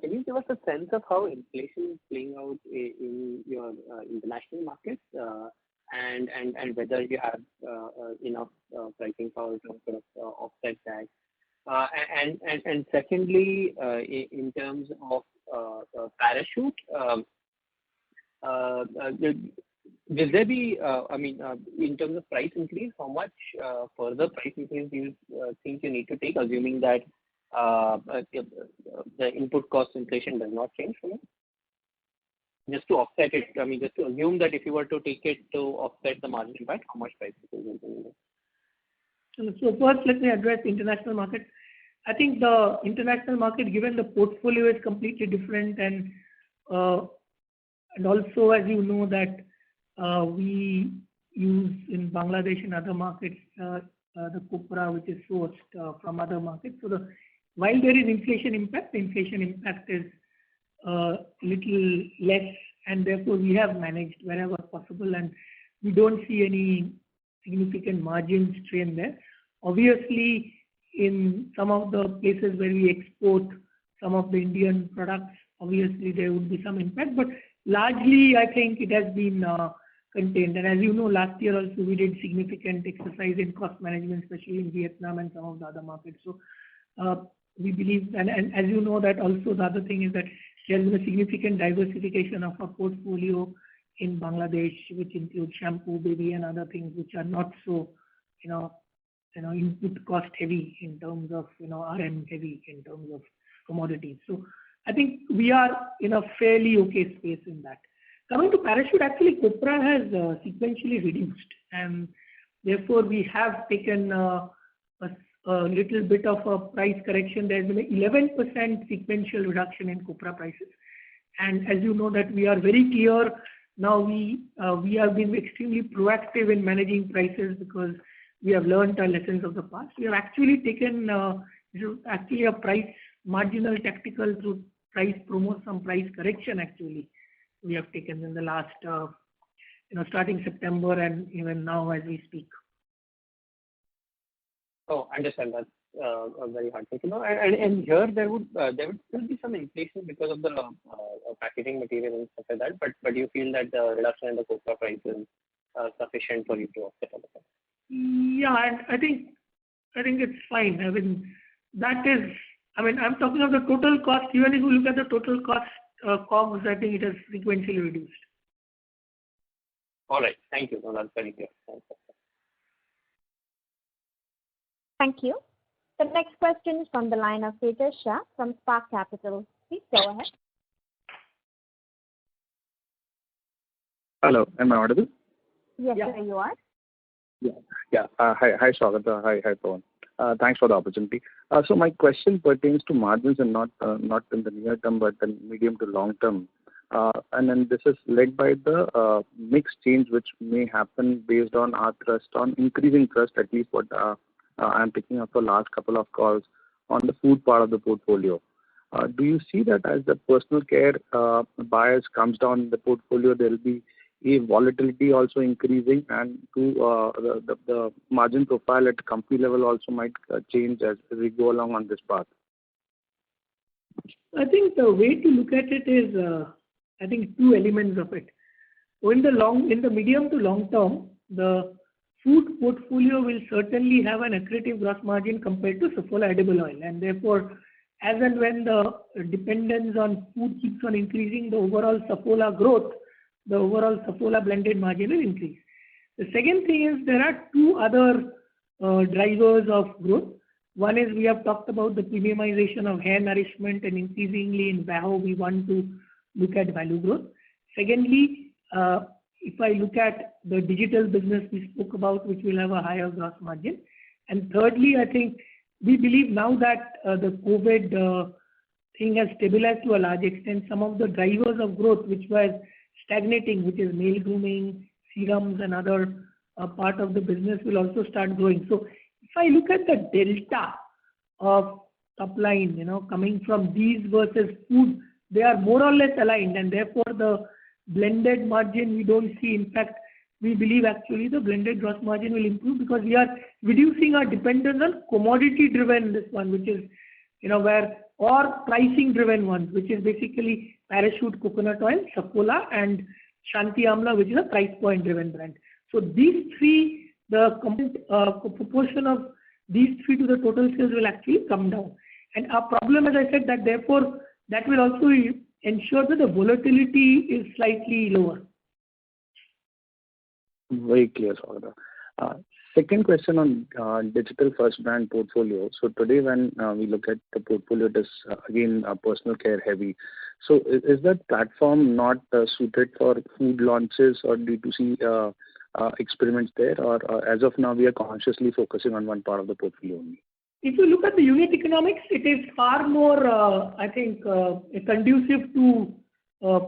can you give us a sense of how inflation is playing out in your international markets, and whether you have enough pricing power to sort of offset that? And secondly, in terms of Parachute, will there be, in terms of price increase, how much further price increase do you think you need to take, assuming that the input cost inflation does not change for you? Just to offset it, just to assume that if you were to take it to offset the margin impact, how much price increase will you need? So first, let me address the international market. I think the international market, given the portfolio, is completely different, and also, as you know, that we use in Bangladesh and other markets the copra which is sourced from other markets. So while there is inflation impact, the inflation impact is little less, and therefore we have managed wherever possible, and we don't see any significant margin strain there. Obviously, in some of the places where we export some of the Indian products, obviously there would be some impact, but largely I think it has been contained. And as you know, last year also we did significant exercise in cost management, especially in Vietnam and some of the other markets. So we believe, and as you know, that also the other thing is that there has been a significant diversification of our portfolio in Bangladesh, which includes shampoo, baby, and other things which are not so, input cost heavy in terms of, RM heavy in terms of commodities. So I think we are in a fairly okay space in that. Coming to Parachute, actually copra has sequentially reduced, and therefore we have taken a little bit of a price correction. There has been an 11% sequential reduction in copra prices, and as you know that we are very clear now. We have been extremely proactive in managing prices because we have learned our lessons of the past. We have actually taken actually a price marginal tactical through price promo, some price correction actually we have taken in the last starting September and even now as we speak. Oh, I understand. That's very hard to know. And here there would still be some inflation because of the packaging material and stuff like that. But you feel that the reduction in the copra price is sufficient for you to offset all of that? Yeah, and I think it's fine. I'm talking of the total cost. Even if you look at the total cost COGS, I think it has sequentially reduced. All right. Thank you. No, that's very clear. Thank you. The next question is from the line of Tejas Shah from Spark Capital. Please go ahead. Hello, am I audible? Yes, sir, you are. Yeah. Hi, Saugata. Hi, Pawan. Thanks for the opportunity. So my question pertains to margins and not in the near term, but in medium to long term. And then this is led by the mix change which may happen based on our thrust on increasing trust, at least what I'm picking up for last couple of calls on the food part of the portfolio. Do you see that as the personal care bias comes down in the portfolio, there will be a volatility also increasing, and to the margin profile at company level also might change as we go along on this path? I think the way to look at it is, two elements of it. So in the medium to long term, the food portfolio will certainly have an accretive gross margin compared to Saffola edible oil, and therefore, as and when the dependence on food keeps on increasing, the overall Saffola growth, the overall Saffola blended margin will increase. The second thing is there are two other drivers of growth. One is we have talked about the premiumization of hair nourishment, and increasingly in VAHO we want to look at value growth. Secondly, if I look at the digital business we spoke about, which will have a higher gross margin. And thirdly, I think we believe now that the COVID thing has stabilized to a large extent. Some of the drivers of growth which was stagnating, which is male grooming, serums and other part of the business will also start growing. So if I look at the delta of top line, coming from these versus food, they are more or less aligned, and therefore the blended margin we don't see. In fact, we believe actually the blended gross margin will improve because we are reducing our dependence on commodity driven this one, which is where, or pricing driven ones, which is basically Parachute coconut oil, Saffola and Shanti Amla, which is a price point driven brand. So these three, the proportion of these three to the total sales will actually come down. And our problem, as I said, that therefore that will also ensure that the volatility is slightly lower. Very clear, Saugata. Second question on digital first brand portfolio. So today when we look at the portfolio, it is again personal care heavy. So is that platform not suited for food launches or D2C experiments there, or as of now we are consciously focusing on one part of the portfolio only? If you look at the unit economics, it is far more, conducive to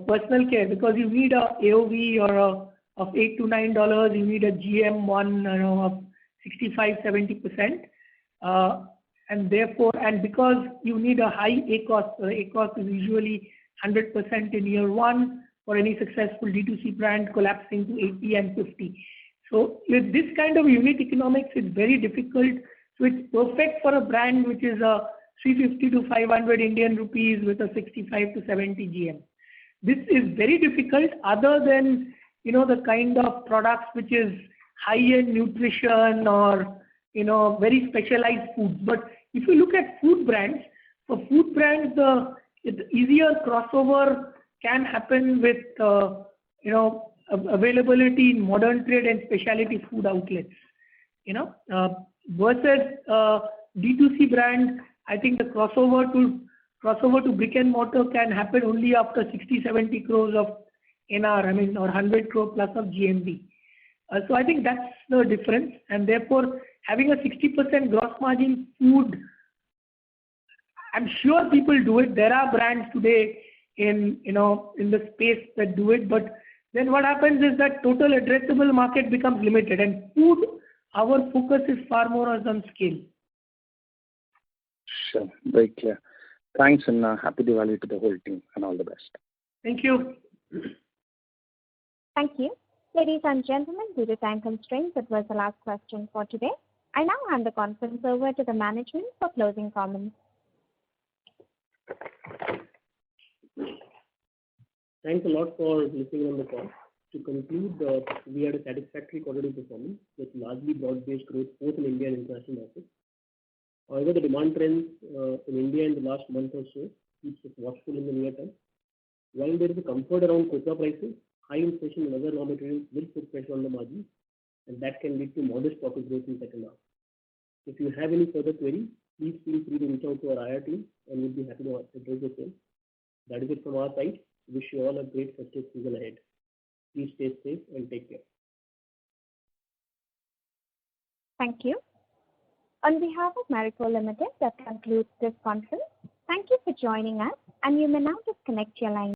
personal care, because you need a AOV or of $8 to $9, you need a GM1 of 65-70%, and therefore, and because you need a high ACoS, ACoS is usually 100% in year one for any successful D2C brand, collapsing to 80 and 50. So with this kind of unit economics, it's very difficult. So it's perfect for a brand which is a 350 to 500 Indian rupees with a 65 to 70 GM. This is very difficult other than the kind of products which is high-end nutrition or, very specialized foods. But if you look at food brands, for food brands, the easier crossover can happen with, availability in modern trade and specialty food outlets, versus D2C brand. I think the crossover to brick and mortar can happen only after 60-70 crores of NR, or 100 crore plus of GMV. So I think that's the difference, and therefore having a 60% gross margin food, I'm sure people do it. There are brands today in the space that do it, but then what happens is that total addressable market becomes limited, and food, our focus is far more on scale. Sure, very clear. Thanks, and happy Diwali to the whole team, and all the best. Thank you. Thank you. Ladies and gentlemen, due to time constraints, that was the last question for today. I now hand the conference over to the management for closing comments. Thanks a lot for listening on the call. To conclude, we had a satisfactory quarterly performance with largely broad-based growth both in India and international markets. However, the demand trends in India in the last month or so keeps us watchful in the near term. While there is a comfort around cocoa prices, high inflation and other raw materials will put pressure on the margins, and that can lead to modest profit growth in second half. If you have any further queries, please feel free to reach out to our IR team, and we'll be happy to address the same. That is it from our side. Wish you all a great festive season ahead. Please stay safe and take care. Thank you. On behalf of Marico Limited, that concludes this conference. Thank you for joining us, and you may now disconnect your line.